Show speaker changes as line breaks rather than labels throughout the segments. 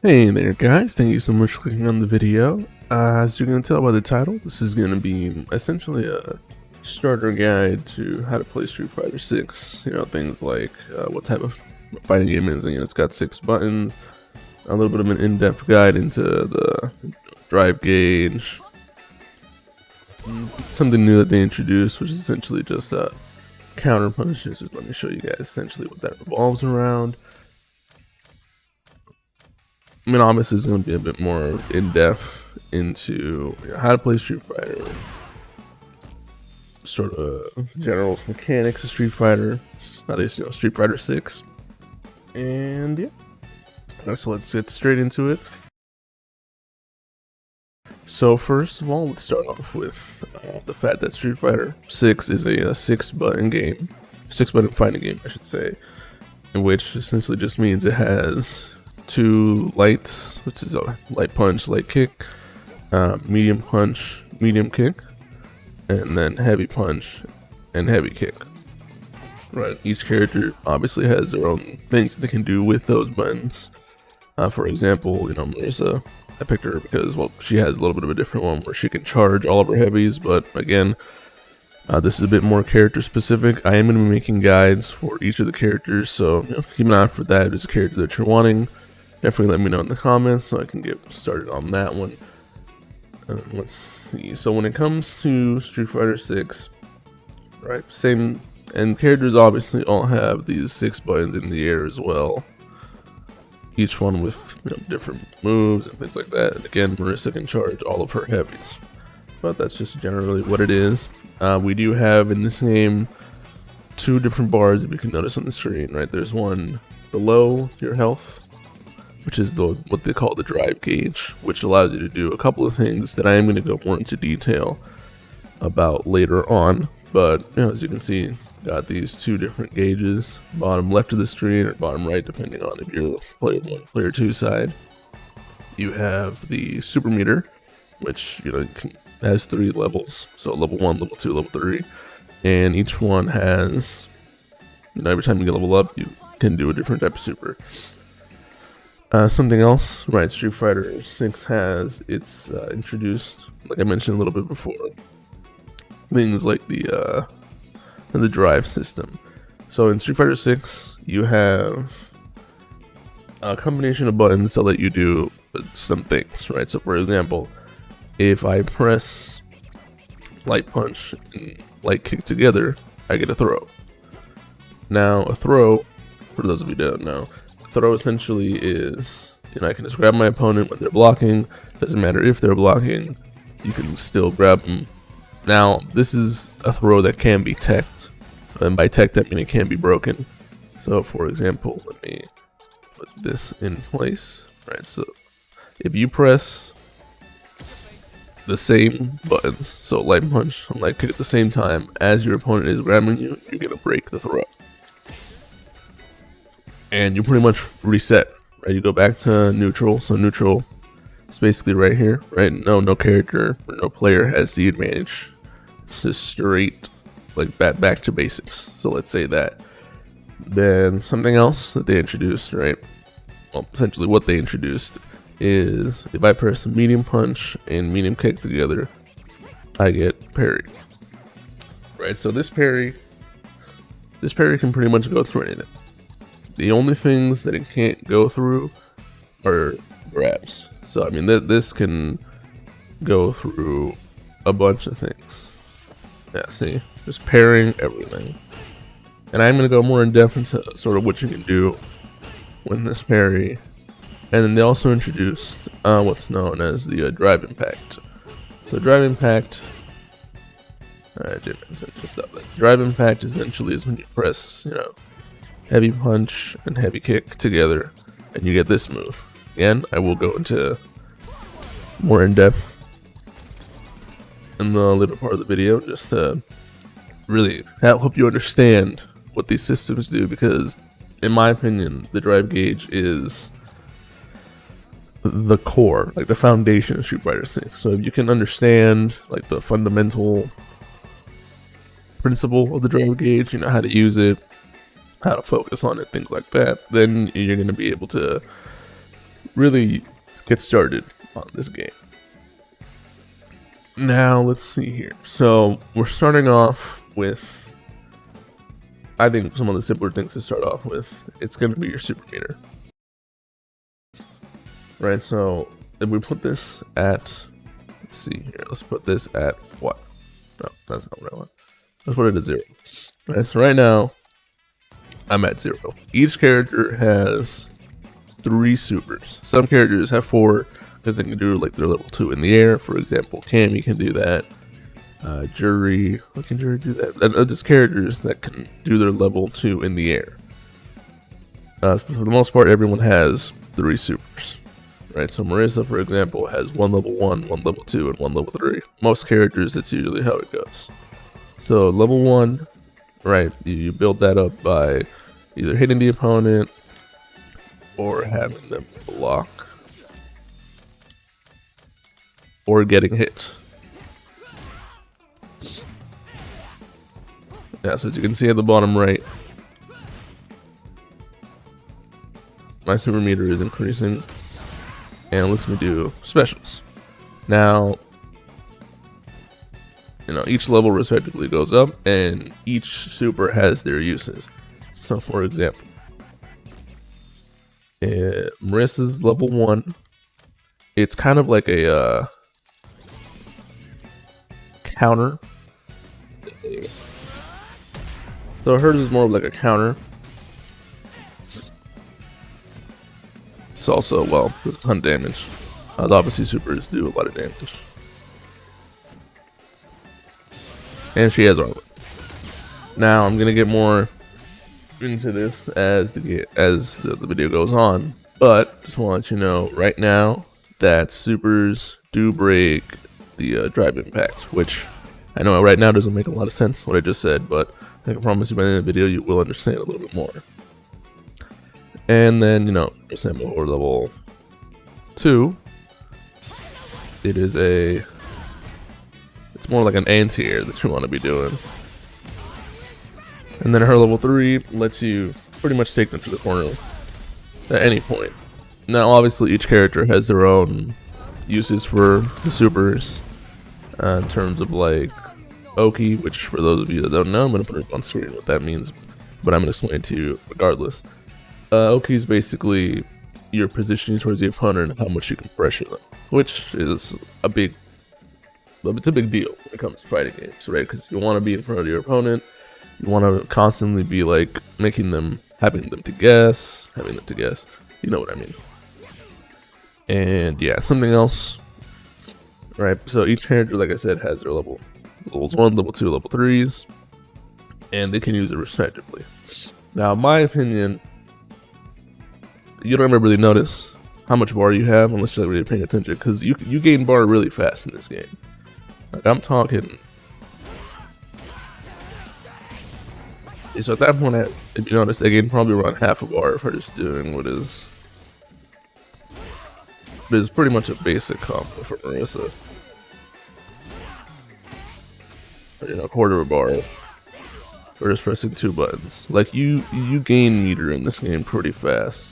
Hey there guys, thank you so much for clicking on the video. As you're going to tell by the title, this is going to be essentially a starter guide to how to play Street Fighter 6. You know, things like what type of fighting game is, and it's got 6 buttons, a little bit of an in-depth guide into the drive gauge, something new that they introduced, which is essentially just counter punches. Let me show you guys essentially what that revolves around. I mean, obviously, it's going to be a bit more in-depth into how to play Street Fighter, sort of general mechanics of Street Fighter, at least, Street Fighter 6. And yeah, so let's get straight into it. So first of all, let's start off with the fact that Street Fighter 6 is a 6-button game, 6-button fighting game, I should say, in which essentially just means it has 2 lights, which is a light punch, light kick, medium punch, medium kick, and then heavy punch and heavy kick. Right, each character obviously has their own things they can do with those buttons. For example, Marissa, I picked her because, well, she has a little bit of a different one where she can charge all of her heavies, but again, this is a bit more character specific. I am going to be making guides for each of the characters, so keep an eye out for that. If it's a character that you're wanting, definitely let me know in the comments so I can get started on that one. Let's see. So when it comes to Street Fighter 6, right, same, and characters obviously all have these 6 buttons in the air as well. Each one with different moves and things like that. And again, Marissa can charge all of her heavies, but that's just generally what it is. We do have in this game 2 different bars, if you can notice on the screen. Right, there's one below your health, which is what they call the drive gauge, which allows you to do a couple of things that I am going to go more into detail about later on. But as you can see, got these 2 different gauges, bottom left of the screen or bottom right, depending on if you're player 1 or player 2 side. You have the super meter, which has 3 levels, so level 1, level 2, level 3, and each one has, every time you get level up, you can do a different type of super. Something else, right? Street Fighter 6 has introduced, like I mentioned a little bit before, things like the drive system. So in Street Fighter 6, you have a combination of buttons to let you do some things, right? So for example, if I press light punch and light kick together, I get a throw. Now a throw, for those of you who don't know, throw essentially is, I can just grab my opponent when they're blocking. Doesn't matter if they're blocking, you can still grab them. Now, this is a throw that can be teched, and by teched I mean it can be broken. So, for example, let me put this in place. Right, so if you press the same buttons, so light punch and light kick at the same time as your opponent is grabbing you, you're gonna break the throw. And you pretty much reset, right? You go back to neutral. So neutral is basically right here, right? No character or no player has the advantage. It's just straight, like back to basics. So let's say that. Then something else that they introduced, right? Well, essentially what they introduced is if I press medium punch and medium kick together, I get parry. Right? So this parry can pretty much go through anything. The only things that it can't go through are grabs. So I mean, this can go through a bunch of things. Yeah, see, just parrying everything. And I'm gonna go more in depth into sort of what you can do when this parry. And then they also introduced what's known as the drive impact. So drive impact. Alright, drive impact essentially is when you press, heavy punch and heavy kick together, and you get this move. Again, I will go into more in depth in the later part of the video, just to really help you understand what these systems do, because in my opinion, the drive gauge is the core, like the foundation of Street Fighter 6. So if you can understand like the fundamental principle of the drive gauge, how to use it, how to focus on it, things like that, then you're going to be able to really get started on this game. Now let's see here. So we're starting off with, I think, some of the simpler things to start off with. It's going to be your super meter. Right, so if we put this at, let's see here, let's put this at what? No, that's not what I want. Let's put it at 0. Right, so right now, I'm at 0. Each character has 3 supers. Some characters have 4 because they can do like their level 2 in the air. For example, Cammy can do that. Jury, what can Jury do that? Just characters that can do their level 2 in the air. For the most part, everyone has 3 supers. Right, so Marissa, for example, has 1 level 1, 1 level 2, and 1 level 3. Most characters, that's usually how it goes. So level 1, right, you build that up by either hitting the opponent or having them block or getting hit. Yeah, so as you can see at the bottom right, my super meter is increasing. And lets me do specials. Now, each level respectively goes up, and each super has their uses. So, for example, Marissa's level 1. It's kind of like a counter. So hers is more of like a counter. It's also, well, this is 100 damage. Obviously, supers do a lot of damage. And she has armor. Now, I'm gonna get more into this as the video goes on, but just want to let you know right now that supers do break the drive impact, which I know right now doesn't make a lot of sense what I just said, but I can promise you by the end of the video you will understand a little bit more. And then, example for level 2, it's more like an anti-air that you want to be doing. And then her level 3 lets you pretty much take them to the corner at any point. Now, obviously, each character has their own uses for the supers in terms of like Oki, which for those of you that don't know, I'm going to put it on screen what that means, but I'm going to explain it to you regardless. Oki is basically your positioning towards the opponent and how much you can pressure them, which is a big deal when it comes to fighting games, right? Because you want to be in front of your opponent, you want to constantly be like having them to guess, you know what I mean. And yeah, something else, right? So each character, like I said, has their levels 1, level 2, level 3s, and they can use it respectively. Now, in my opinion, you don't ever really notice how much bar you have unless you're really paying attention, because you gain bar really fast in this game. Like, I'm talking. So at that point, if you notice, I gain probably around half a bar for just doing what is pretty much a basic combo for Marissa. Quarter of a bar for just pressing 2 buttons. Like, you gain meter in this game pretty fast.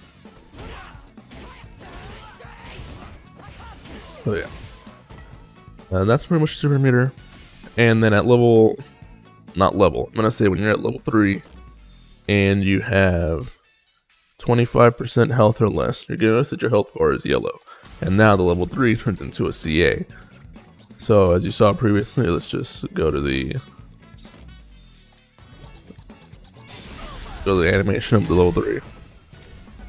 So yeah, and that's pretty much super meter. And then at I'm gonna say when you're at level 3 and you have 25% health or less, you're gonna notice that your health bar is yellow. And now the level 3 turns into a CA. So as you saw previously, let's just go to the animation of the level 3.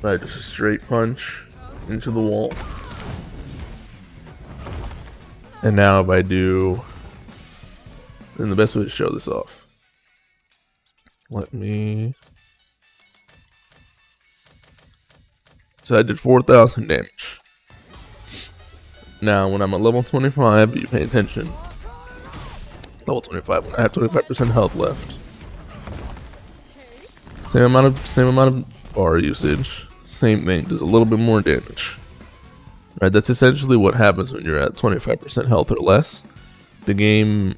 Right, just a straight punch into the wall. And now if I do, then the best way to show this off, so I did 4,000 damage. Now when I'm at level 25, you pay attention, level 25, when I have 25% health left, same amount of bar usage, same thing, does a little bit more damage. Right, that's essentially what happens when you're at 25% health or less. The game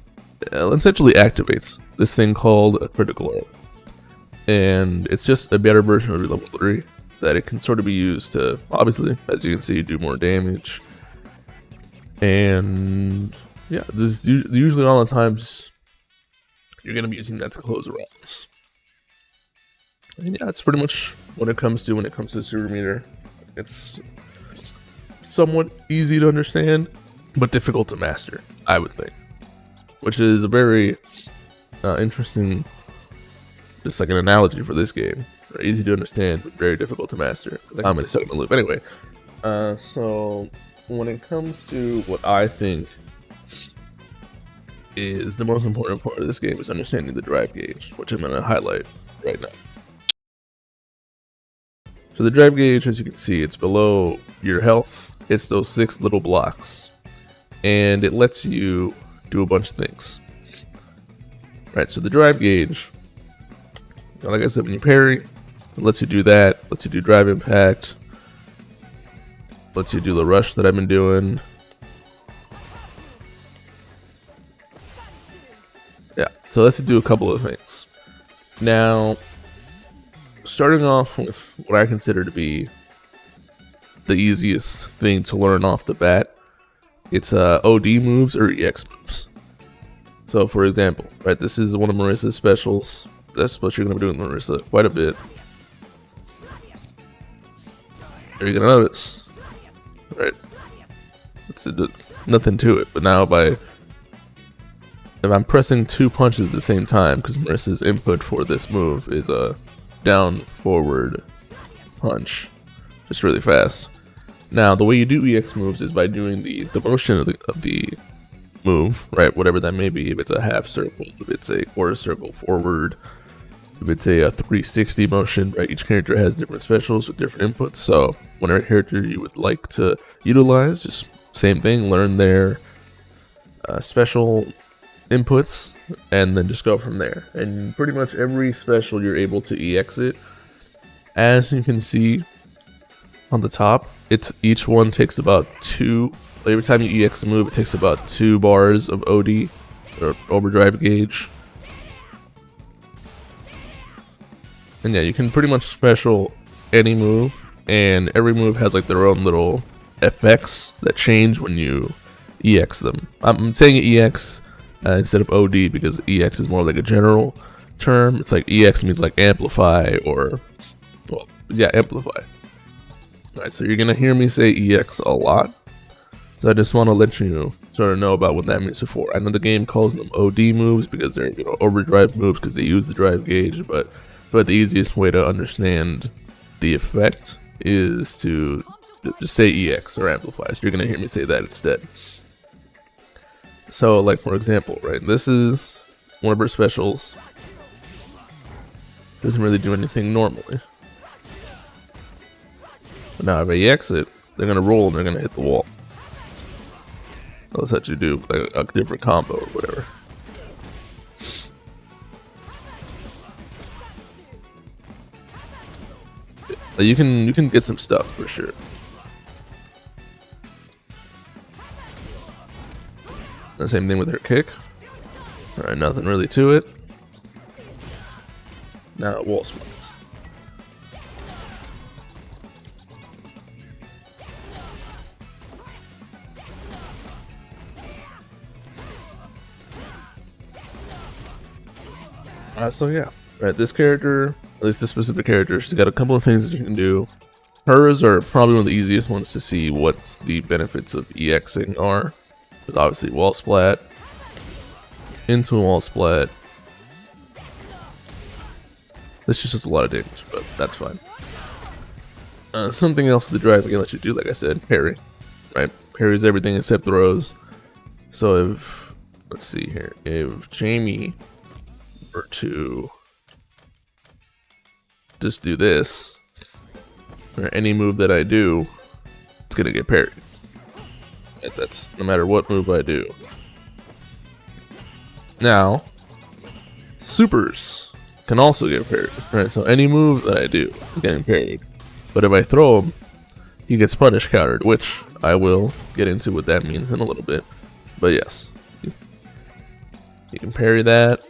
essentially activates this thing called a critical hit, and it's just a better version of your level 3. that it can sort of be used to, obviously, as you can see, do more damage. And yeah, this usually all the times you're going to be using that to close rounds. And yeah, it's pretty much what it comes to when it comes to super meter. It's somewhat easy to understand, but difficult to master, I would think. Which is a very interesting, just like an analogy for this game. Easy to understand, but very difficult to master. I'm going to suck in the loop. Anyway, so when it comes to what I think is the most important part of this game is understanding the drive gauge, which I'm going to highlight right now. So the drive gauge, as you can see, it's below your health. It's those 6 little blocks, and it lets you do a bunch of things. Right, so the drive gauge, like I said, when you parry, it lets you do that, lets you do drive impact, lets you do the rush that I've been doing. Yeah, so let's do a couple of things. Now, starting off with what I consider to be the easiest thing to learn off the bat, it's OD moves or EX moves. So for example, right, this is one of Marissa's specials. That's what you're going to be doing with Marissa quite a bit. You're going to notice, right, it's nothing to it, but now if I'm pressing 2 punches at the same time, because Marissa's input for this move is a down forward punch, just really fast. Now the way you do EX moves is by doing the motion of the move, right, whatever that may be. If it's a half circle, if it's a quarter circle forward, if it's a 360 motion, right, each character has different specials with different inputs. So whatever character you would like to utilize, just same thing, learn their special inputs and then just go from there. And pretty much every special you're able to EX it. As you can see on the top, each one takes about 2. Every time you EX a move, it takes about 2 bars of OD or overdrive gauge. And yeah, you can pretty much special any move, and every move has like their own little effects that change when you EX them. I'm saying EX instead of OD because EX is more like a general term. It's like EX means like amplify or, well, yeah, amplify. Alright, so you're gonna hear me say EX a lot. So I just want to let you sort of know about what that means before. I know the game calls them OD moves because they're, you know, overdrive moves because they use the drive gauge, but the easiest way to understand the effect is to just say EX or amplify. So you're gonna hear me say that instead. So, like for example, right, this is one of her specials. Doesn't really do anything normally. But now if I EX it, they're gonna roll and they're gonna hit the wall. That's what you do, like a different combo or whatever. You can get some stuff for sure. The same thing with her kick. Alright, nothing really to it. Now wall splits. So yeah, right, this character, at least this specific character, she's got a couple of things that you can do. Hers are probably one of the easiest ones to see what the benefits of EXing are. There's obviously wall splat, into a wall splat. This is just a lot of damage, but that's fine. Something else the drive can let you do, like I said, parry. Right, parries everything except throws. So if, let's see here, if Jamie were to just do this, or any move that I do, it's gonna get parried. And that's no matter what move I do. Now, supers can also get parried, right? So any move that I do is getting parried. But if I throw him, he gets punish countered, which I will get into what that means in a little bit. But yes, you can parry that.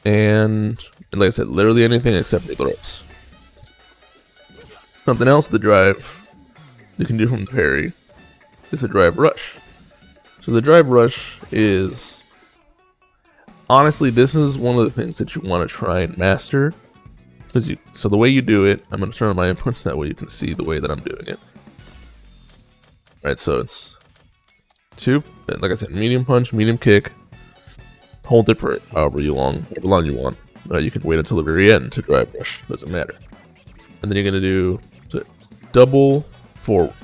And like I said, literally anything except the throws. Something else the drive you can do from the parry is the drive rush. So the drive rush is, honestly, this is one of the things that you want to try and master. So the way you do it, I'm going to turn on my inputs, that way you can see the way that I'm doing it. Right, so it's 2, like I said, medium punch, medium kick, hold it for however long you want. You can wait until the very end to drive rush, doesn't matter. And then you're going to do double forward.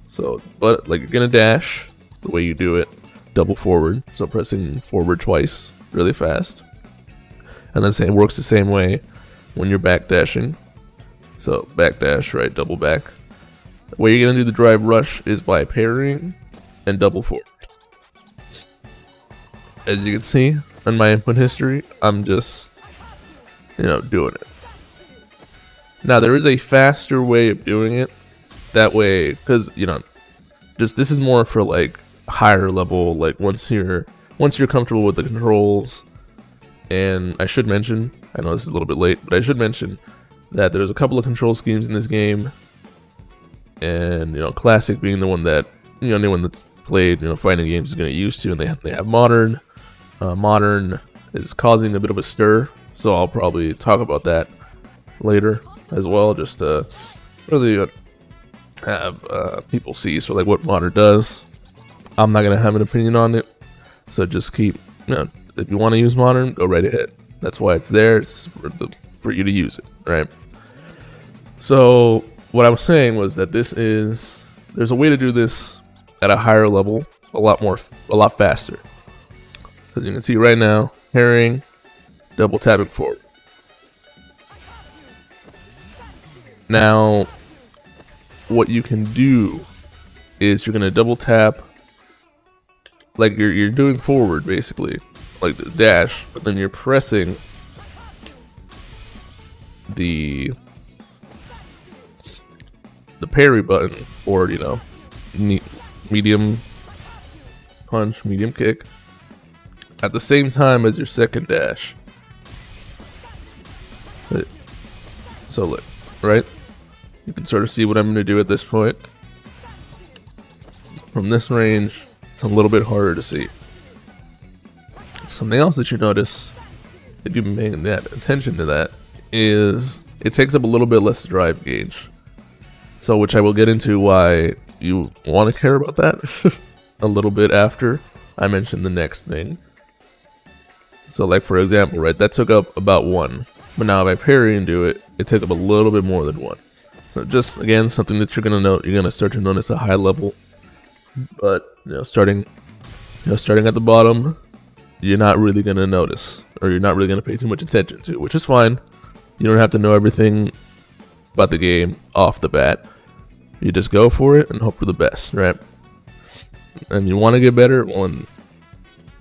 So, but like you're going to dash the way you do it, double forward, so pressing forward twice really fast. And then it works the same way when you're back dashing. So back dash, right, double back. The way you're going to do the drive rush is by parrying and double forward. As you can see in my input history, I'm just, doing it. Now there is a faster way of doing it. That way, because, just this is more for like higher level, like once you're comfortable with the controls. And I should mention, I know this is a little bit late, but I should mention that there's a couple of control schemes in this game. And, classic being the one that, anyone that's played, fighting games is going to use to. And they have modern. Modern is causing a bit of a stir. So I'll probably talk about that later as well. Just to really have people see so like what modern does. I'm not going to have an opinion on it. So just keep, if you want to use modern, go right ahead. That's why it's there. It's for you to use it, right? So what I was saying was that there's a way to do this at a higher level, a lot faster. As you can see right now, parrying, double tapping forward. Now, what you can do is you're gonna double tap, like you're doing forward basically, like the dash, but then you're pressing the parry button, or medium punch, medium kick, at the same time as your second dash. So look, right? You can sort of see what I'm going to do at this point. From this range, it's a little bit harder to see. Something else that you notice, if you've been paying attention to that, is it takes up a little bit less drive gauge. So, which I will get into why you want to care about that a little bit after I mention the next thing. So, like for example, right, that took up about 1, but now if I parry and do it, it took up a little bit more than 1. So, just again, something that you're gonna note. You're gonna start to notice a high level, but starting at the bottom, you're not really gonna notice, or you're not really gonna pay too much attention to, which is fine. You don't have to know everything about the game off the bat. You just go for it and hope for the best, right? And you want to get better, well,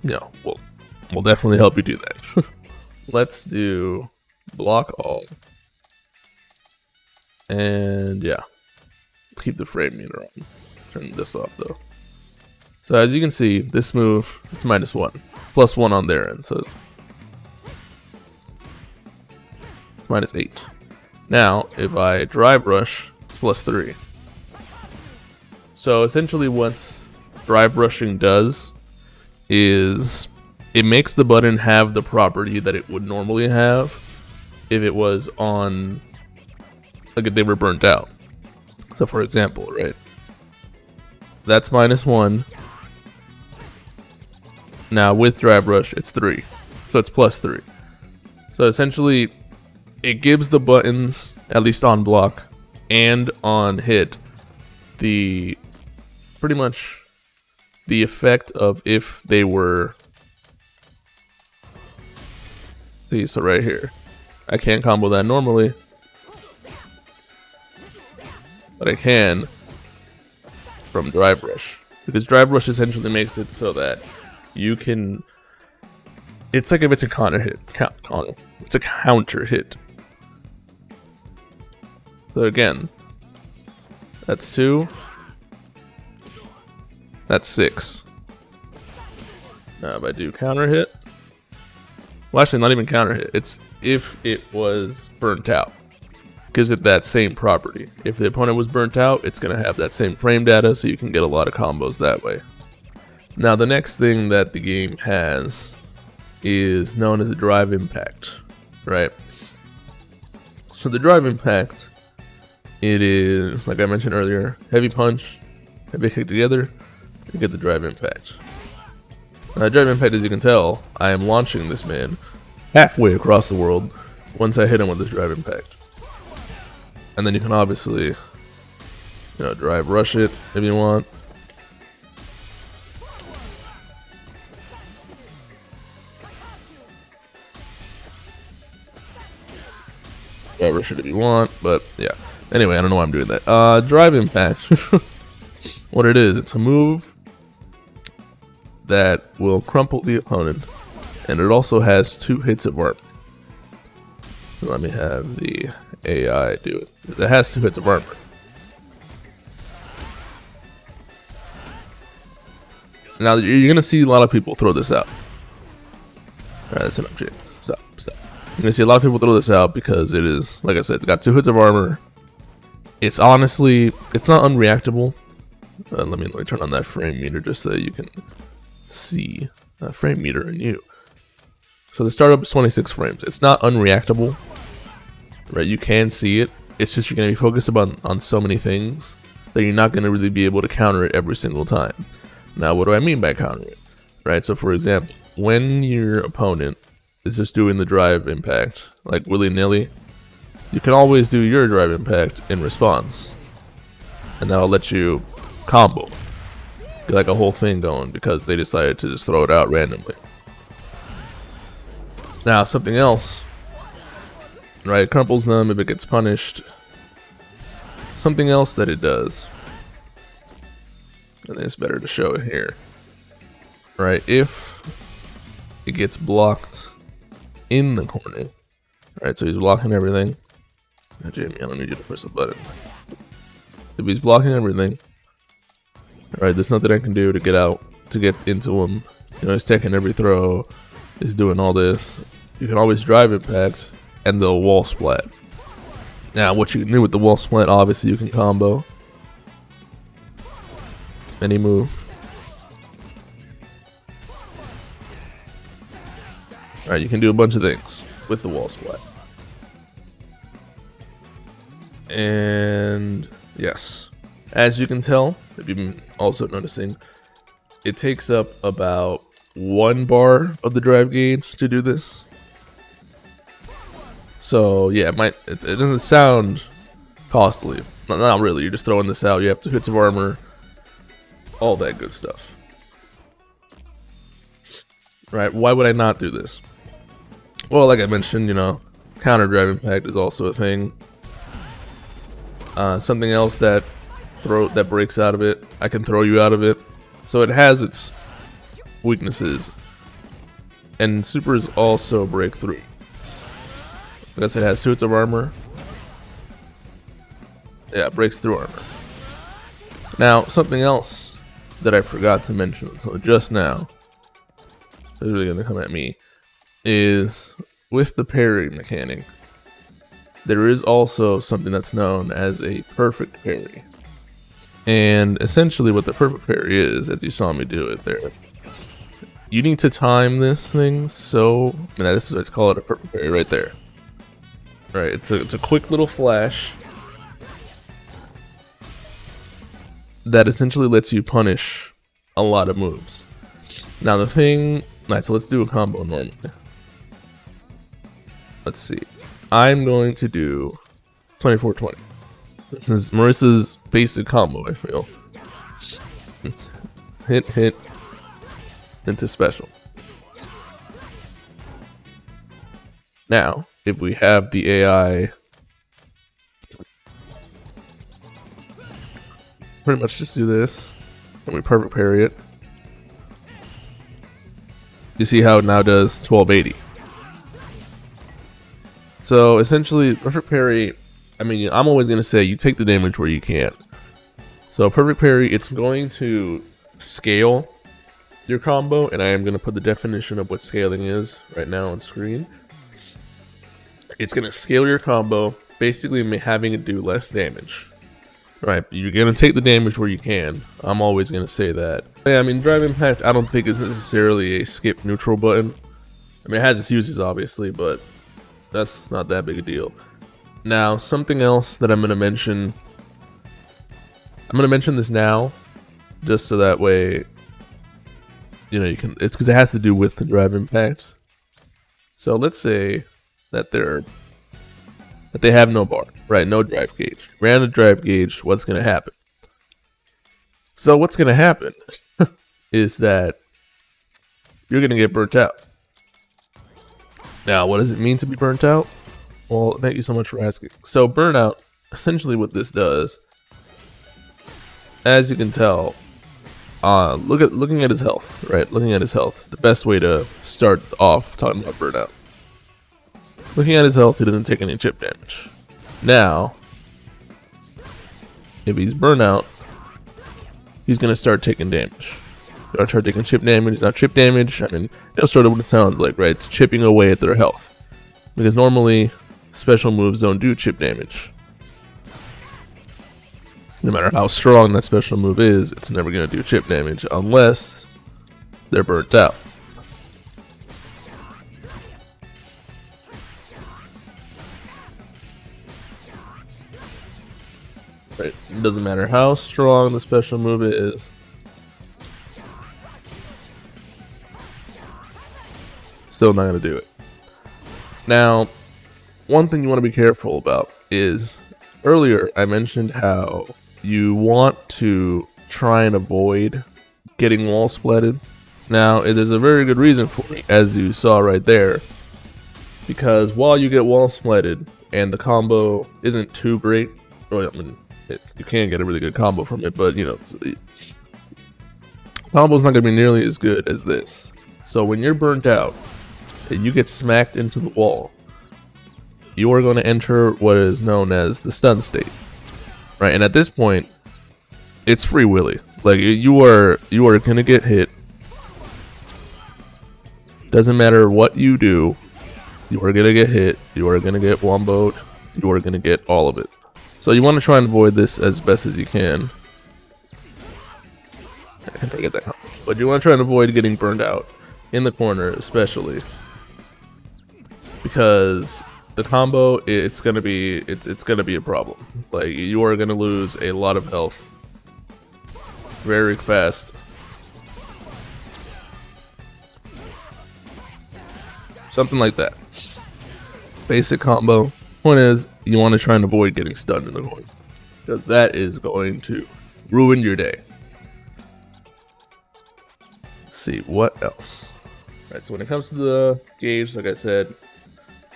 we'll definitely help you do that. Let's do block all. And yeah, keep the frame meter on. Turn this off though. So as you can see, this move, it's -1. +1 on their end, so it's -8. Now, if I drive rush, it's +3. So essentially what drive rushing does is it makes the button have the property that it would normally have if it was on, like if they were burnt out. So for example, right, that's -1. Now with drive rush, it's 3. So it's +3. So essentially, it gives the buttons, at least on block and on hit, pretty much the effect of if they were, see, so right here, I can't combo that normally, but I can from drive rush, because drive rush essentially makes it so that you can, it's like if it's a counter hit, it's a counter hit. So again, that's 2. That's 6. Now if I do counter hit, well actually not even counter hit, it's if it was burnt out. gives it that same property. If the opponent was burnt out, it's going to have that same frame data, so you can get a lot of combos that way. Now, the next thing that the game has is known as a drive impact, right? So the drive impact, it is, like I mentioned earlier, heavy punch, heavy kick together, you get the drive impact. Now, drive impact, as you can tell, I am launching this man halfway across the world once I hit him with this drive impact. And then you can obviously, drive rush it if you want. Drive rush it if you want, but yeah. Anyway, I don't know why I'm doing that. Drive impact. What it is, it's a move that will crumple the opponent, and it also has 2 hits of armor. So let me have the AI do it, because it has 2 hits of armor. Now you're gonna see a lot of people throw this out. Alright, that's enough, Jake. Stop. You're gonna see a lot of people throw this out because it is, like I said, it's got 2 hits of armor. It's honestly, it's not unreactable. Let me turn on that frame meter just so that you can see that frame meter in you. So the startup is 26 frames. It's not unreactable, right? You can see it. It's just you're going to be focused on so many things that you're not going to really be able to counter it every single time. Now, what do I mean by counter it? Right? So, for example, when your opponent is just doing the drive impact, like willy-nilly, you can always do your drive impact in response, and that'll let you combo. Get like a whole thing going because they decided to just throw it out randomly. Now, something else, right? It crumples them if it gets punished. Something else that it does, and it's better to show it here, right? If it gets blocked in the corner, right? So he's blocking everything. Now, Jamie, I don't need you to push the button. If he's blocking everything, right? There's nothing I can do to get out, to get into him. He's taking every throw. He's doing all this. You can always drive impact and the wall splat. Now, what you can do with the wall splat, obviously you can combo any move. Alright, you can do a bunch of things with the wall splat. And yes, as you can tell, if you've been also noticing, it takes up about 1 bar of the drive gauge to do this. So yeah, it doesn't sound costly. Not really. You're just throwing this out. You have 2 hits of armor, all that good stuff. Right? Why would I not do this? Well, like I mentioned, counter drive impact is also a thing. Something else that breaks out of it, I can throw you out of it. So it has its weaknesses, and supers also break through. Because it has 2 hits of armor. Yeah, it breaks through armor. Now, something else that I forgot to mention until just now, it's really gonna come at me, is with the parry mechanic, there is also something that's known as a perfect parry. And essentially what the perfect parry is, as you saw me do it there, you need to time this thing so, let's call it a perfect parry right there. Right, it's a quick little flash that essentially lets you punish a lot of moves. Now the thing, so let's do a combo normally. Let's see. I'm going to do 24-20. This is Marissa's basic combo, I feel. It's hit, into special. Now, if we have the AI pretty much just do this, and we perfect parry it, you see how it now does 1280. So essentially, perfect parry, I'm always going to say you take the damage where you can. So perfect parry, it's going to scale your combo, and I am going to put the definition of what scaling is right now on screen. It's going to scale your combo basically having it do less damage. Right, you're gonna take the damage where you can. I'm always gonna say that. Yeah, I mean, Drive Impact I don't think is necessarily a skip neutral button. I mean, it has its uses obviously, but that's not that big a deal. Now, something else that I'm gonna mention. I'm gonna mention this now, just so that way, you know, you can. It's because it has to do with the Drive Impact. So let's say that they have no bar, right? No drive gauge. Ran a drive gauge, what's going to happen? So what's going to happen is that you're going to get burnt out. Now, what does it mean to be burnt out? Well, thank you so much for asking. So burnout, essentially what this does, as you can tell, looking at his health, right? Looking at his health, the best way to start off talking about burnout. Looking at his health, he doesn't take any chip damage. Now, if he's burnout, he's gonna start taking damage. He's gonna start taking chip damage. Now, chip damage, I mean, that's sort of what it sounds like, right? It's chipping away at their health. Because normally, special moves don't do chip damage. No matter how strong that special move is, it's never gonna do chip damage unless they're burnt out. Right. It doesn't matter how strong the special move is. Still not going to do it. Now, one thing you want to be careful about is, earlier I mentioned how you want to try and avoid getting wall splatted. Now, there's a very good reason for it, as you saw right there. Because while you get wall splatted and the combo isn't too great, or, I mean, you can get a really good combo from it, but you know, combo's not going to be nearly as good as this. So when you're burnt out and you get smacked into the wall, you are going to enter what is known as the stun state, right? And at this point, it's free willy. Like you are going to get hit. Doesn't matter what you do, you are going to get hit. You are going to get womboed. You are going to get all of it. So you want to try and avoid this as best as you can. I can't get that. But you want to try and avoid getting burned out in the corner, especially because the combo, it's gonna be a problem. Like you are gonna lose a lot of health very fast. Something like that. Basic combo. Point is, you want to try and avoid getting stunned in the corner, because that is going to ruin your day. Let's see, what else? Alright, so when it comes to the gauge, like I said,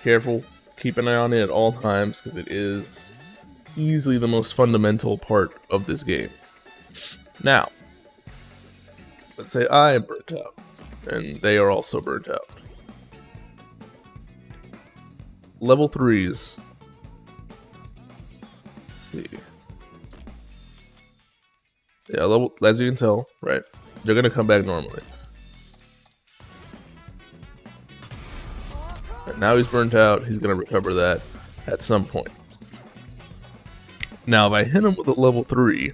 careful, keep an eye on it at all times, because it is easily the most fundamental part of this game. Now, let's say I am burnt out, and they are also burnt out. Level 3s. Let's see. Yeah, level, as you can tell, right? They're gonna come back normally. Right, now he's burnt out. He's gonna recover that at some point. Now, if I hit him with a level 3,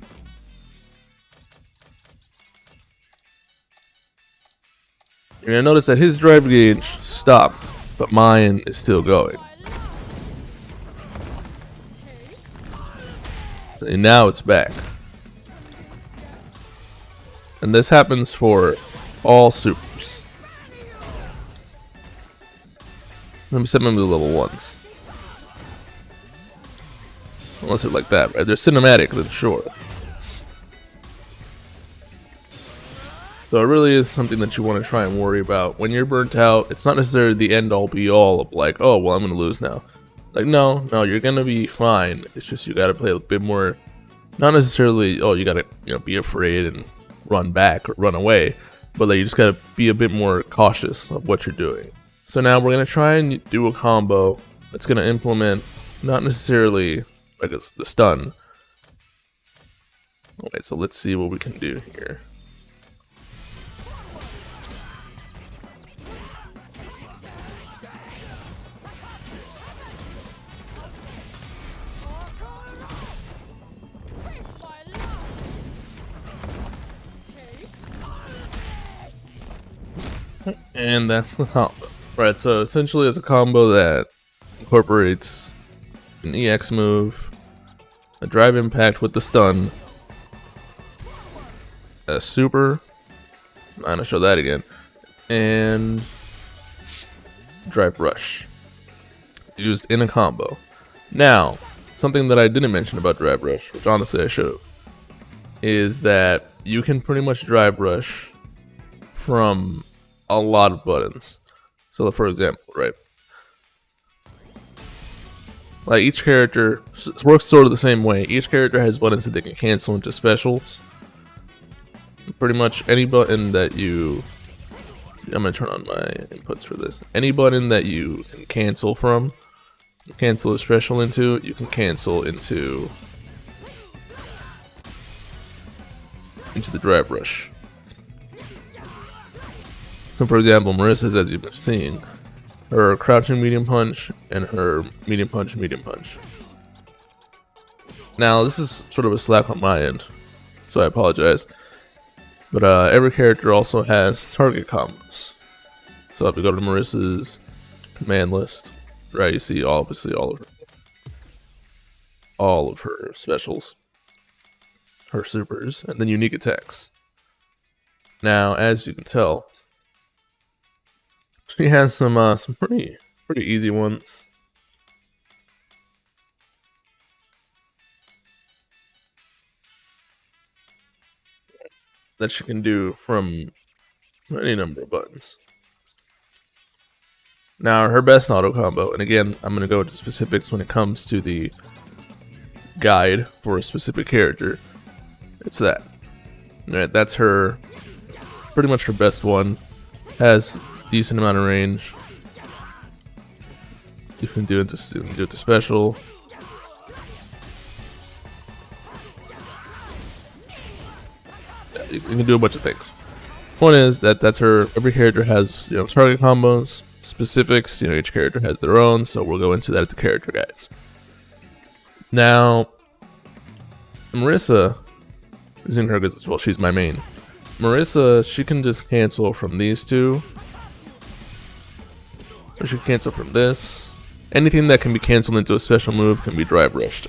you're gonna notice that his drive gauge stopped, but mine is still going. And now it's back. And this happens for all supers. Let me set them to level 1s. Unless they're like that, right? They're cinematic, then sure. So it really is something that you want to try and worry about. When you're burnt out, it's not necessarily the end all be all of like, oh, well, I'm going to lose now. Like, no, you're going to be fine. It's just you got to play a bit more, not necessarily, oh, you got to, be afraid and run back or run away. But like, you just got to be a bit more cautious of what you're doing. So now we're going to try and do a combo that's going to implement not necessarily like the stun. Okay, so let's see what we can do here. And that's the combo. Right, so essentially it's a combo that incorporates an EX move, a drive impact with the stun, a super, I'm gonna show that again, and drive rush used in a combo. Now, something that I didn't mention about drive rush, which honestly I should have, is that you can pretty much drive rush from a lot of buttons. So for example, right, like each character works sort of the same way. Each character has buttons that they can cancel into specials. Pretty much any button that you, I'm gonna turn on my inputs for this. Any button that you can cancel from, cancel a special into, you can cancel into the drive rush. So for example, Marissa's, as you've been seeing, her crouching medium punch and her medium punch. Now this is sort of a slack on my end, so I apologize. But every character also has target combos. So if we go to Marissa's command list, right, you see obviously all of her specials, her supers, and then unique attacks. Now, as you can tell, she has some pretty easy ones. That she can do from any number of buttons. Now, her best auto combo, and again, I'm going to go into specifics when it comes to the guide for a specific character. It's that. Alright, that's her, pretty much her best one. Has decent amount of range. You can do it to special. You can do a bunch of things. One is that that's her. Every character has, you know, target combos, specifics. You know, each character has their own, so we'll go into that at the character guides. Now, Marissa, using her because, well, she's my main. Marissa, she can just cancel from these two, or she can cancel from this. Anything that can be canceled into a special move can be drive rushed.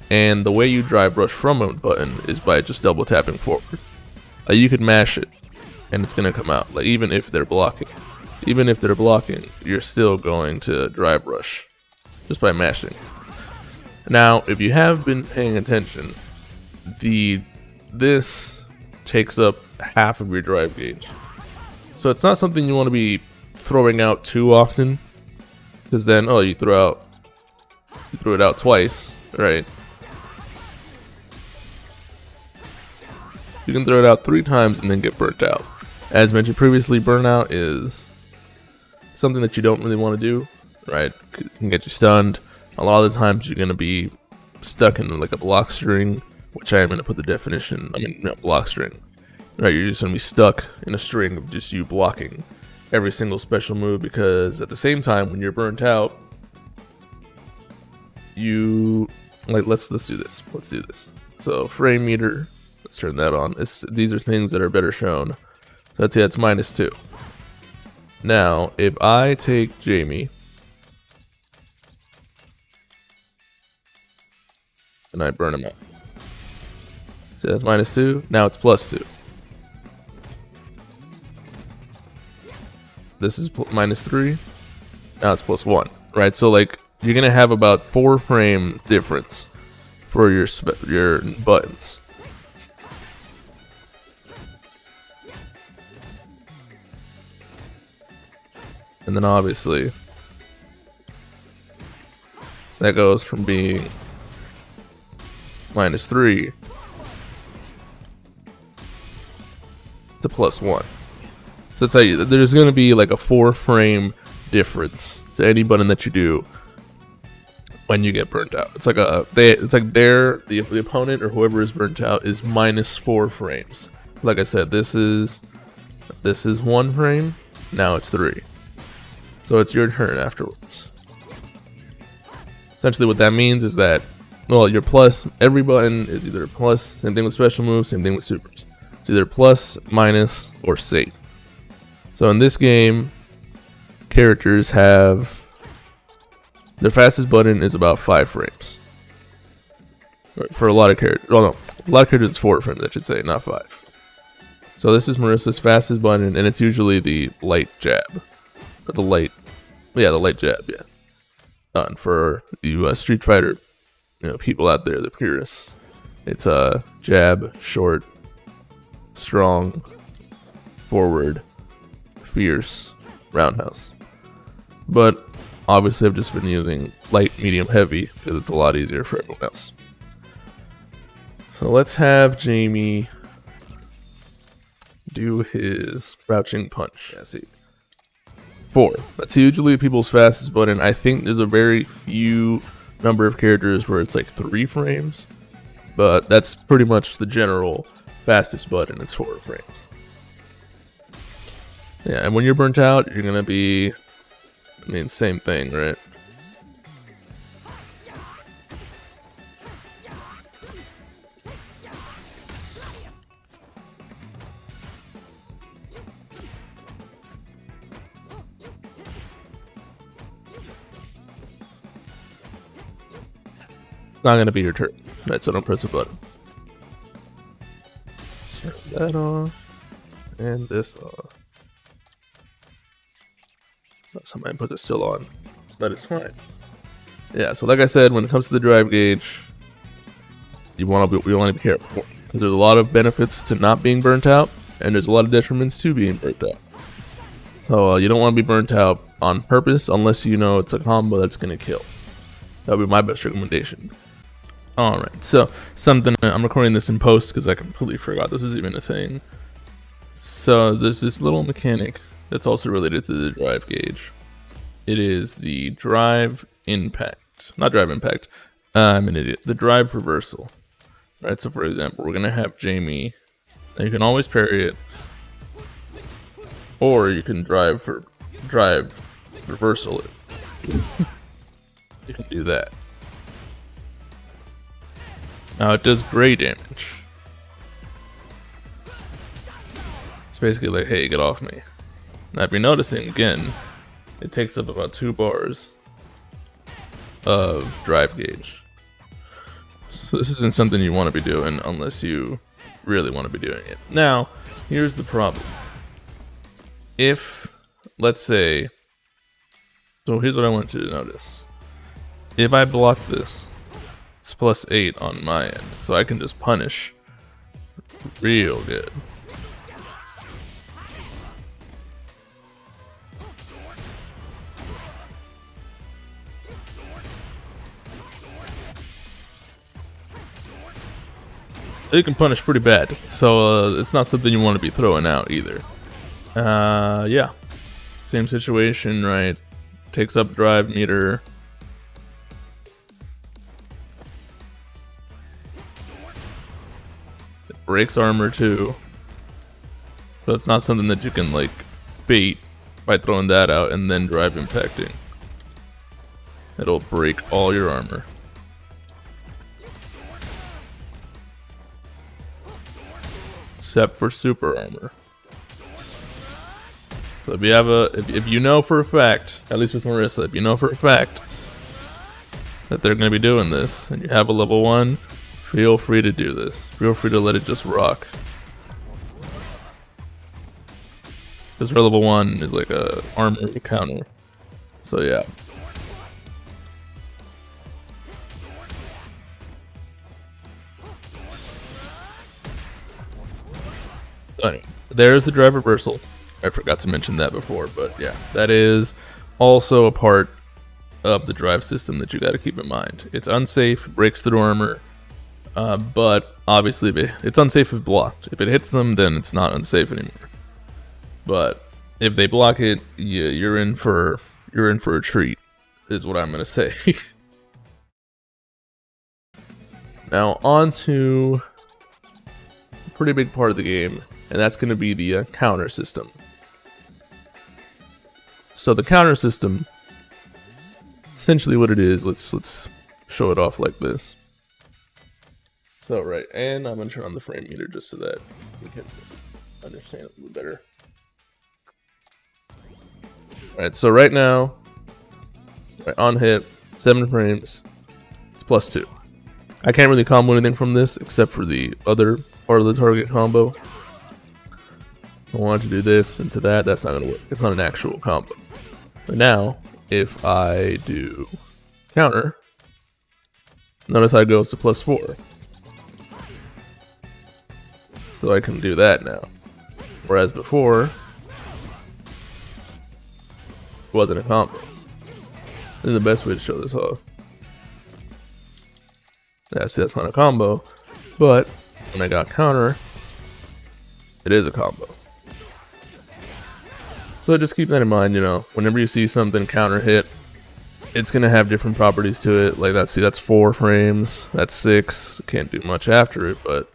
And the way you drive rush from a button is by just double tapping forward. You could mash it, and it's gonna come out. Like even if they're blocking, you're still going to drive rush just by mashing. Now, if you have been paying attention, this takes up half of your drive gauge, so it's not something you want to be throwing out too often, because then you threw it out twice, right? You can throw it out 3 times and then get burnt out. As mentioned previously, burnout is something that you don't really want to do, right? It can get you stunned. A lot of the times you're going to be stuck in like a block string, which I am going to put the definition, block string. Right, you're just going to be stuck in a string of just you blocking every single special move, because at the same time when you're burnt out, you, like, let's do this. So frame meter, let's turn that on. These are things that are better shown. So that's -2. Now, if I take Jamie and I burn him up, so that's -2. Now it's +2. This is -3. Now it's +1. Right? So like you're gonna have about 4 frame difference for your buttons. And then obviously that goes from being -3 to +1. So that's how there's going to be like a 4 frame difference to any button that you do when you get burnt out. It's like the opponent or whoever is burnt out is -4 frames. Like I said, this is 1 frame. Now it's 3. So it's your turn afterwards. Essentially what that means is that, well, your plus, every button is either plus, same thing with special moves, same thing with supers. It's either plus, minus, or safe. So in this game, characters have their fastest button is about 5 frames. For a lot of characters, well, no, a lot of characters is 4 frames, I should say, not 5. So this is Marissa's fastest button, and it's usually the light jab, or the light jab, yeah. And for you Street Fighter, people out there, the purists, it's a jab, short, strong, forward, fierce, roundhouse. But obviously, I've just been using light, medium, heavy because it's a lot easier for everyone else. So let's have Jamie do his crouching punch. Yeah, see. 4. That's usually people's fastest button. I think there's a very few number of characters where it's like 3 frames, but that's pretty much the general fastest button. It's 4 frames. Yeah, and when you're burnt out, you're gonna be, same thing, right? Not gonna be your turn. Right, so don't press a button. Turn that off. And this off. Somebody put this still on, but it's fine. Yeah, so like I said, when it comes to the drive gauge, we want to be careful because there's a lot of benefits to not being burnt out, and there's a lot of detriments to being burnt out. So you don't want to be burnt out on purpose unless you know it's a combo that's gonna kill. That would be my best recommendation. Alright, so something, I'm recording this in post because I completely forgot this was even a thing. So there's this little mechanic that's also related to the drive gauge. It is the drive impact. Not drive impact. I'm an idiot. The drive reversal. Right, so for example, we're going to have Jamie. Now you can always parry it. Or you can drive reversal it. You can do that. Now it does gray damage. It's basically like, hey, get off me. Now if you're noticing, again, it takes up about 2 bars of drive gauge. So this isn't something you want to be doing unless you really want to be doing it. Now, here's the problem. If, let's say, so here's what I want you to notice. If I block this, it's +8 on my end, so I can just punish real good. You can punish pretty bad, so it's not something you want to be throwing out either. Yeah, same situation, right? Takes up drive meter. It breaks armor too, so it's not something that you can like bait by throwing that out and then drive impacting. It'll break all your armor. Except for super armor. So if you have if you know for a fact, at least with Marissa, if you know for a fact that they're going to be doing this, and you have a level 1, feel free to do this. Feel free to let it just rock. Because her level 1 is like a armor counter. So yeah. Anyway, there's the drive reversal. I forgot to mention that before, but yeah, that is also a part of the drive system that you got to keep in mind. It's unsafe, breaks through armor, but obviously it's unsafe if blocked. If it hits them, then it's not unsafe anymore. But if they block it, you're in for a treat, is what I'm gonna say. Now on to a pretty big part of the game, and that's going to be the counter system. So the counter system, essentially what it is, let's show it off like this. So right, and I'm going to turn on the frame meter just so that we can understand it a little better. Alright, so right now, right, on hit, 7 frames, it's +2. I can't really combo anything from this except for the other part of the target combo. I want to do this into that, that's not going to work. It's not an actual combo. But now, if I do counter, notice how it goes to +4. So I can do that now. Whereas before, it wasn't a combo. This is the best way to show this off. Yeah, see, that's not a combo, but when I got counter, it is a combo. So just keep that in mind, you know, whenever you see something counter hit, it's gonna have different properties to it. Like that's 4 frames, that's 6. Can't do much after it, but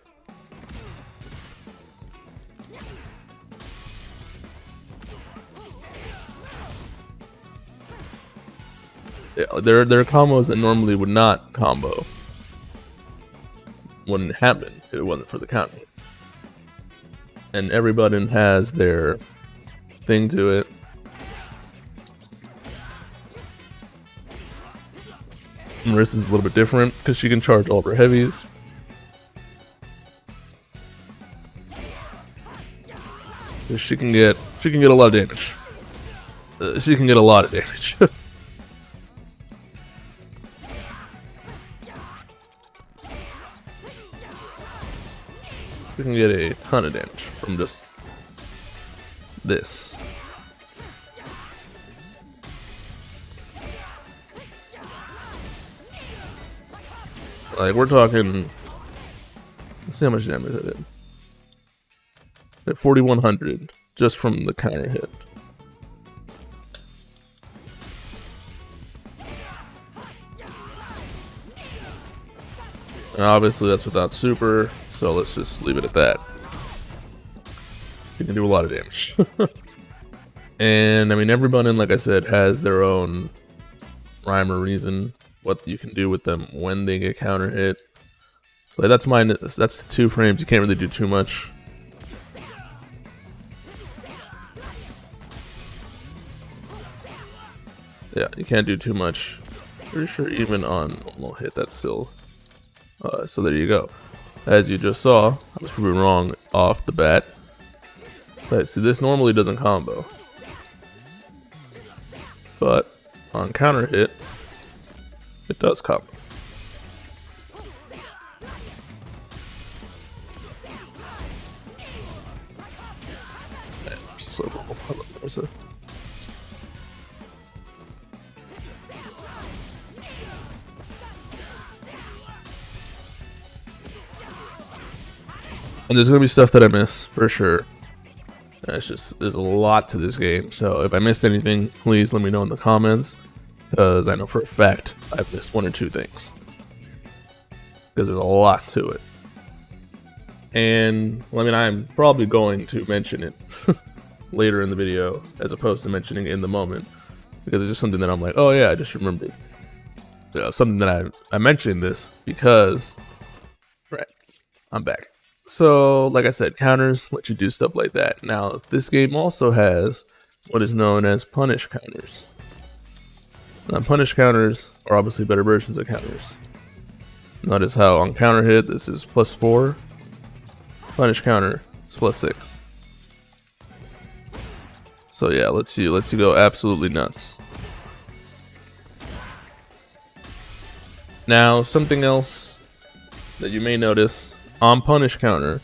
yeah, there are combos that normally would not combo. Wouldn't happen if it wasn't for the counter. And every button has their thing to it. Marissa's is a little bit different because she can charge all of her heavies. She can get a lot of damage. She can get a lot of damage. You can get a ton of damage from just this. Like, we're talking, let's see how much damage I did. At 4,100 just from the counter hit. And obviously that's without super, so let's just leave it at that. You can do a lot of damage. And I mean, every button, like I said, has their own rhyme or reason what you can do with them when they get counter hit. Like that's 2 frames. You can't really do too much. Yeah, you can't do too much. Pretty sure even on normal hit that's still. So there you go. As you just saw, I was proven wrong off the bat. So see, this normally doesn't combo, but on counter hit, it does combo. Man, so cool. I love Marissa. And there's gonna be stuff that I miss for sure. It's just, there's a lot to this game, so if I missed anything, please let me know in the comments, because I know for a fact I've missed 1 or 2 things, because there's a lot to it. And well, I mean, I'm probably going to mention it later in the video as opposed to mentioning it in the moment, because it's just something that I'm like, oh yeah, I just remembered. Something that I'm mentioning this because, right, I'm back. So, like I said, counters let you do stuff like that. Now, this game also has what is known as punish counters. Now, punish counters are obviously better versions of counters. Notice how on counter hit, this is +4. Punish counter, it's +6. So yeah, let's you go absolutely nuts. Now, something else that you may notice on punish counter,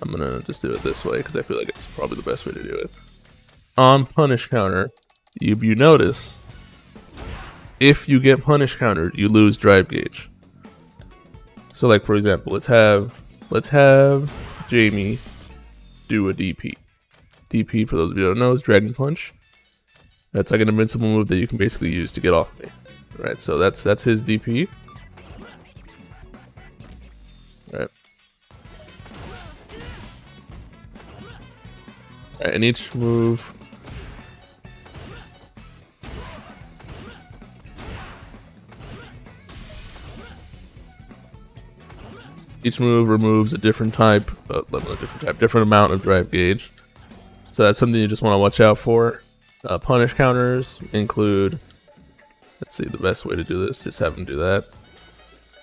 I'm gonna just do it this way because I feel like it's probably the best way to do it. On punish counter, you notice if you get punish countered, you lose drive gauge. So, like for example, let's have Jamie do a DP. DP, for those of you who don't know, is Dragon Punch. That's like an invincible move that you can basically use to get off me. Right, so that's his DP. Right. Alright, and each move removes a different type, different amount of drive gauge. So that's something you just want to watch out for. Punish counters include, let's see, the best way to do this, just have them do that.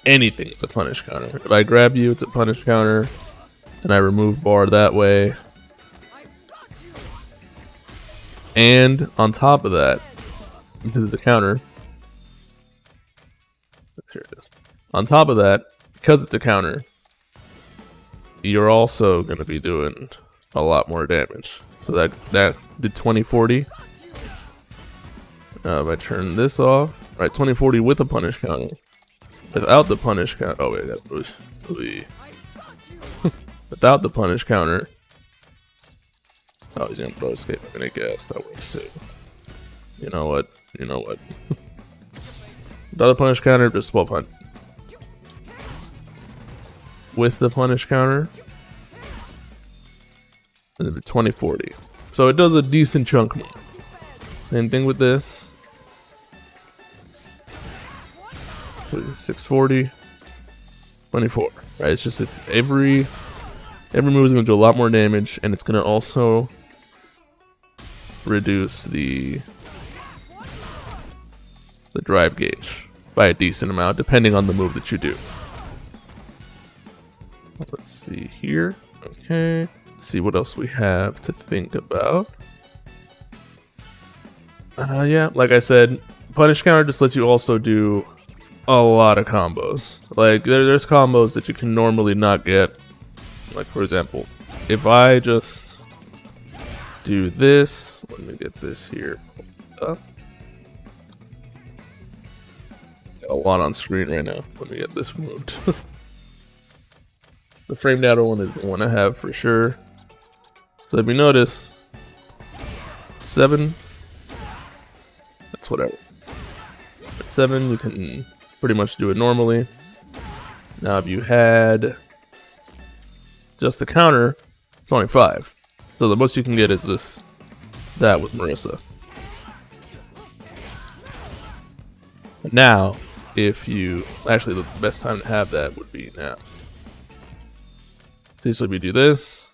Anything is a punish counter. If I grab you, it's a punish counter, and I remove bar that way. And on top of that, because it's a counter, here it is. On top of that, because it's a counter, you're also going to be doing a lot more damage. So that did 2040. If I turn this off, right, 2040 with a punish counter. Without the punish counter, oh wait, that was without the punish counter. Oh, he's gonna throw escape. I'm gonna guess that works too. You know what? You know what? Without the punish counter, just swap hunt. With the punish counter, 2040. So it does a decent chunk more. Same thing with this. 640, 24. Right? It's just every move is gonna do a lot more damage, and it's gonna also reduce the drive gauge by a decent amount, depending on the move that you do. Let's see here. Okay. Let's see what else we have to think about. Yeah, like I said, punish counter just lets you also do a lot of combos. Like there's combos that you can normally not get. Like for example, if I just do this, let me get this here up. Got a lot on screen right now. Let me get this moved. The frame data one is the one I have for sure. So if you notice, 7, that's whatever. At 7, you can pretty much do it normally. Now if you had just the counter, it's only 5. So the most you can get is that with Marissa. Now, if you, actually the best time to have that would be now. So if you do this,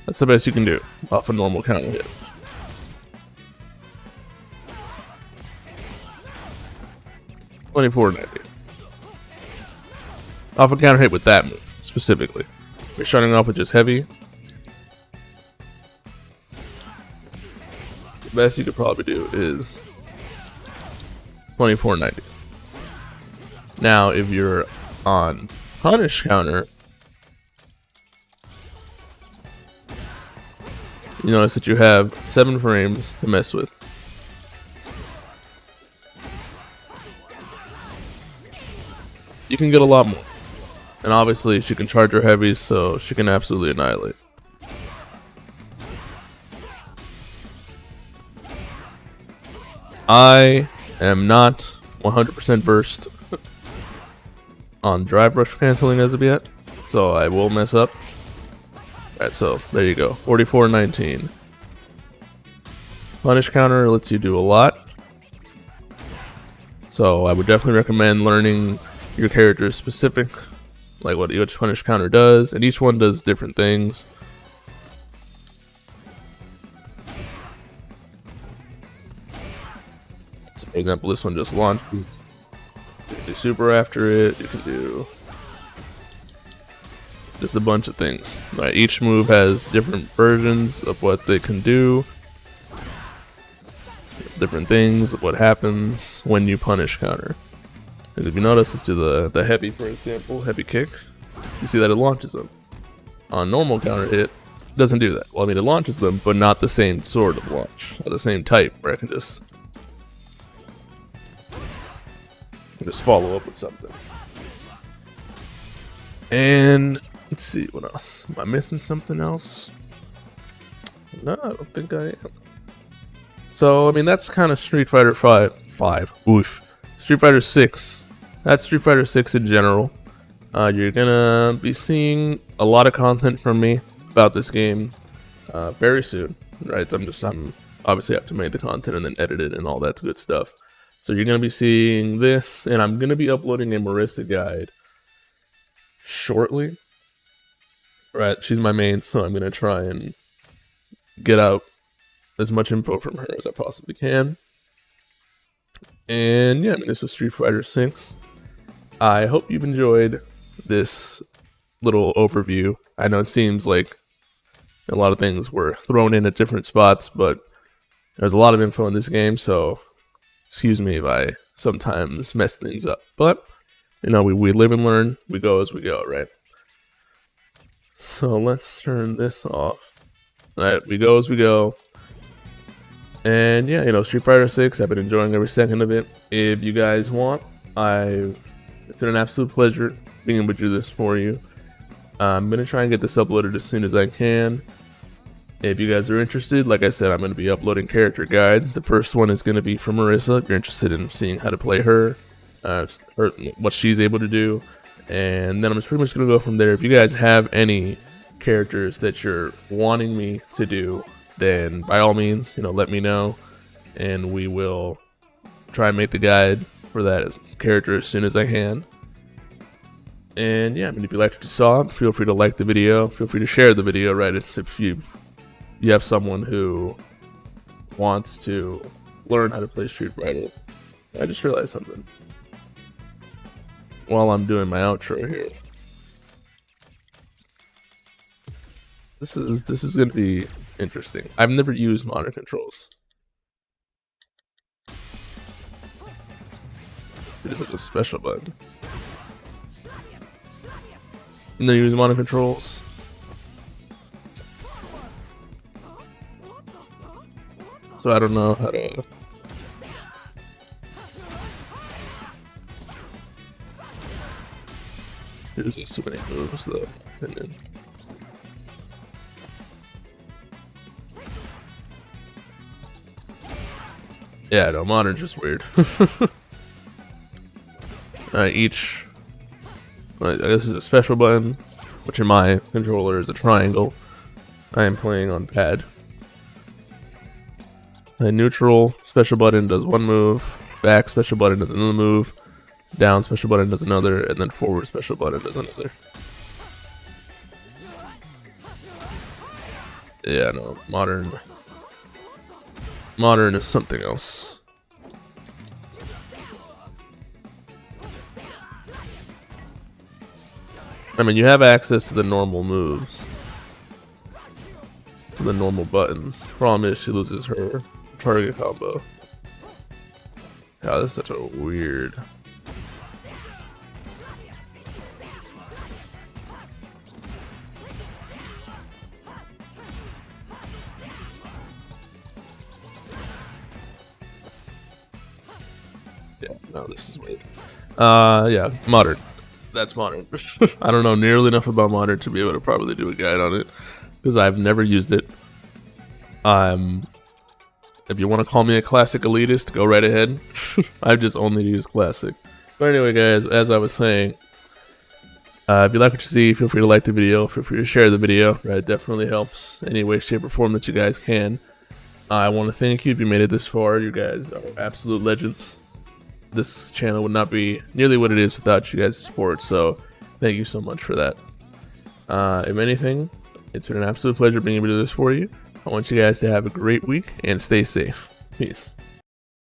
that's the best you can do off a normal counter hit. $24.90 off a counter hit with that move specifically. If you're starting off with just heavy, the best you could probably do is $24.90. Now, if you're on punish counter, you notice that you have 7 frames to mess with. You can get a lot more. And obviously she can charge her heavies, so she can absolutely annihilate. I am not 100% versed on drive rush canceling as of yet, so I will mess up. Alright, so there you go. 44.19. Punish counter lets you do a lot. So I would definitely recommend learning your character's specific, like what each punish counter does, and each one does different things. So for example, this one just launched. You can do super after it, you can do just a bunch of things. Right, each move has different versions of what they can do. Different things of what happens when you punish counter. And if you notice, let's do the heavy, for example, heavy kick. You see that it launches them. On normal counter hit, it doesn't do that. Well, I mean, it launches them, but not the same sort of launch, or the same type, where I can just follow up with something. And let's see, what else? Am I missing something else? No, I don't think I am. So, I mean, that's kind of Street Fighter 5. Oof. Street Fighter 6. That's Street Fighter 6 in general. You're gonna be seeing a lot of content from me about this game very soon. Right? I'm obviously have to make the content and then edit it and all that good stuff. So you're gonna be seeing this, and I'm gonna be uploading a Marissa guide shortly. Right? She's my main, so I'm gonna try and get out as much info from her as I possibly can. And yeah, I mean, this was Street Fighter 6. I hope you've enjoyed this little overview. I know it seems like a lot of things were thrown in at different spots, but there's a lot of info in this game, so excuse me if I sometimes mess things up. But, you know, we live and learn, we go as we go, right? So let's turn this off. Alright, we go as we go. And yeah, you know, Street Fighter 6, I've been enjoying every second of it. If you guys want, it's been an absolute pleasure being able to do this for you. I'm going to try and get this uploaded as soon as I can. If you guys are interested, like I said, I'm going to be uploading character guides. The first one is going to be for Marissa, if you're interested in seeing how to play her, what she's able to do. And then I'm just pretty much going to go from there. If you guys have any characters that you're wanting me to do, then by all means, you know, let me know, and we will try and make the guide for that character as soon as I can. And yeah, I mean, if you liked what you saw, feel free to like the video, feel free to share the video, right? It's if you have someone who wants to learn how to play Street Fighter. I just realized something while I'm doing my outro here. This is gonna be interesting. I've never used modern controls. It is like a special button. And then use modern controls. So I don't know how to. There's just too many moves though. And then yeah, no, modern's just weird. Alright, I guess this is a special button, which in my controller is a triangle. I am playing on pad. A neutral special button does one move, back special button does another move, down special button does another, and then forward special button does another. Yeah, no, modern is something else. I mean, you have access to the normal moves, to the normal buttons. Problem is, she loses her target combo. God, this is such a weird. Yeah, no, this is weird. Yeah, modern. That's modern. I don't know nearly enough about modern to be able to probably do a guide on it, because I've never used it. If you want to call me a classic elitist, go right ahead. I've just only used classic. But anyway, guys, as I was saying, if you like what you see, feel free to like the video, feel free to share the video. Right, it definitely helps any way, shape, or form that you guys can. I want to thank you if you made it this far. You guys are absolute legends. This channel would not be nearly what it is without you guys' support, so thank you so much for that. If anything, it's been an absolute pleasure being able to do this for you. I want you guys to have a great week and stay safe. Peace.